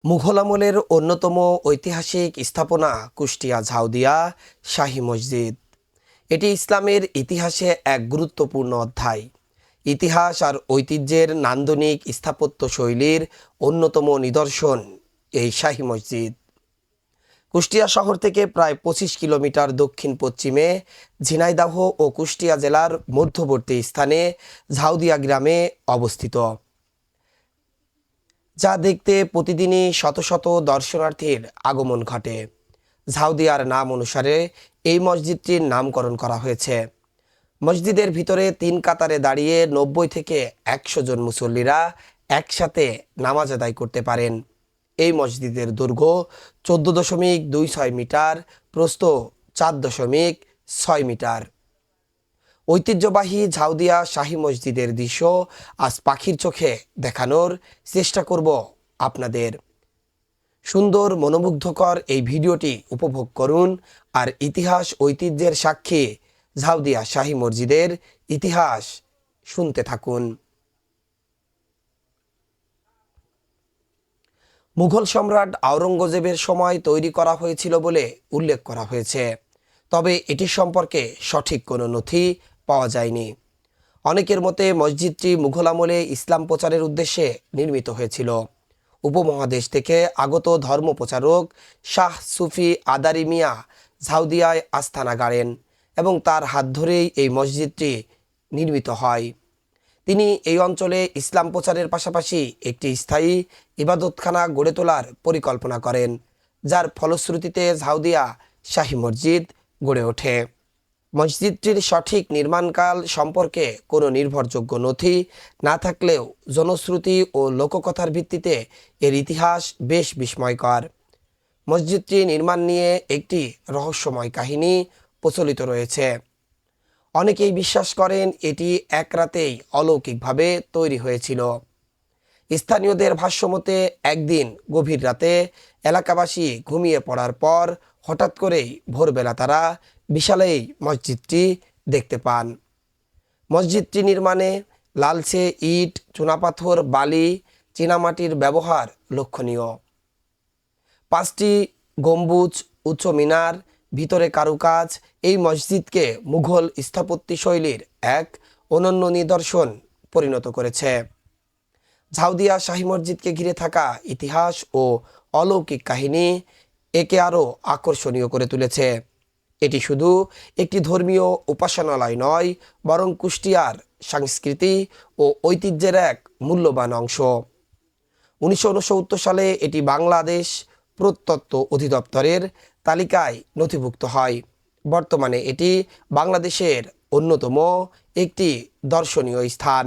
মুঘল আমলের অন্যতম ঐতিহাসিক স্থাপনা কুষ্টিয়া ঝাউদিয়া শাহী মসজিদ। এটি ইসলামের ইতিহাসে এক গুরুত্বপূর্ণ অধ্যায়। ইতিহাস আর ঐতিহ্যের নান্দনিক স্থাপত্য শৈলীর অন্যতম নিদর্শন এই শাহী মসজিদ। কুষ্টিয়া শহর থেকে প্রায় ২৫ কিলোমিটার দক্ষিণ পশ্চিমে ঝিনাইদহ ও কুষ্টিয়া জেলার মধ্যবর্তী স্থানে ঝাউদিয়া গ্রামে অবস্থিত, যা দেখতে প্রতিদিনই শত শত দর্শনার্থীর আগমন ঘটে। ঝাউদিয়ার নাম অনুসারে এই মসজিদটির নামকরণ করা হয়েছে। মসজিদের ভিতরে ৩ কাতারে দাঁড়িয়ে ৯০ থেকে ১০০ জন মুসল্লিরা একসাথে নামাজ আদায় করতে পারেন। এই মসজিদের দৈর্ঘ্য ১৪.২৬ মিটার, প্রস্থ ৪.৬ মিটার। ঐতিহ্যবাহী ঝাউদিয়া শাহী মসজিদের দৃশ্য আজ পাখির চোখে দেখানোর চেষ্টা করব আপনাদের। সুন্দর মনোমুগ্ধকর এই ভিডিওটি উপভোগ করুন আর ইতিহাস ঐতিহ্যের সাক্ষী ঝাউদিয়া শাহী মসজিদের ইতিহাস শুনতে থাকুন। মুঘল সম্রাট আওরঙ্গজেবের সময় তৈরি করা হয়েছিল বলে উল্লেখ করা হয়েছে, তবে এটি সম্পর্কে সঠিক কোনো নথি পাওয়া যায়নি। অনেকের মতে মসজিদটি মুঘল আমলে ইসলাম প্রচারের উদ্দেশ্যে নির্মিত হয়েছিল। উপমহাদেশ থেকে আগত ধর্মপ্রচারক শাহ সুফি আদারি মিয়া ঝাউদিয়ায় আস্তানা গাড়েন এবং তার হাত ধরেই এই মসজিদটি নির্মিত হয়। তিনি এই অঞ্চলে ইসলাম প্রচারের পাশাপাশি একটি স্থায়ী ইবাদতখানা গড়ে তোলার পরিকল্পনা করেন, যার ফলশ্রুতিতে ঝাউদিয়া শাহী মসজিদ গড়ে ওঠে। মসজিদটির সঠিক নির্মাণকাল সম্পর্কে কোনো নির্ভরযোগ্য নথি না থাকলেও জনশ্রুতি ও লোককথার ভিত্তিতে এর ইতিহাস বেশ বিস্ময়কর। মসজিদটি নির্মাণ নিয়ে একটি রহস্যময় কাহিনী প্রচলিত রয়েছে। অনেকেই বিশ্বাস করেন এটি এক রাতেই অলৌকিকভাবে তৈরি হয়েছিল। স্থানীয়দের ভাষ্যমতে একদিন গভীর রাতে এলাকাবাসী ঘুমিয়ে পড়ার পর হঠাৎ করেই ভোরবেলা তারা বিশাল এই মসজিদটি দেখতে পান। মসজিদটি নির্মাণে লালচে ইট, চুনাপাথর, বালি, চীনামাটির ব্যবহার লক্ষণীয়। 5টি গম্বুজ, উচ্চ মিনার, ভিতরে কারুকাজ এই মসজিদকে মুঘল স্থাপত্য শৈলীর এক অনন্য নিদর্শন পরিণত করেছে। ঝাউদিয়া শাহী মসজিদকে ঘিরে থাকা ইতিহাস ও অলৌকিক কাহিনী একে আরও আকর্ষণীয় করে তুলেছে। এটি শুধু একটি ধর্মীয় উপাসনালয় নয়, বরং কুষ্টিয়ার সংস্কৃতি ও ঐতিহ্যের এক মূল্যবান অংশ। 1969 সালে এটি বাংলাদেশ প্রত্নতত্ত্ব অধিদপ্তরের তালিকায় নথিভুক্ত হয়। বর্তমানে এটি বাংলাদেশের অন্যতম একটি দর্শনীয় স্থান।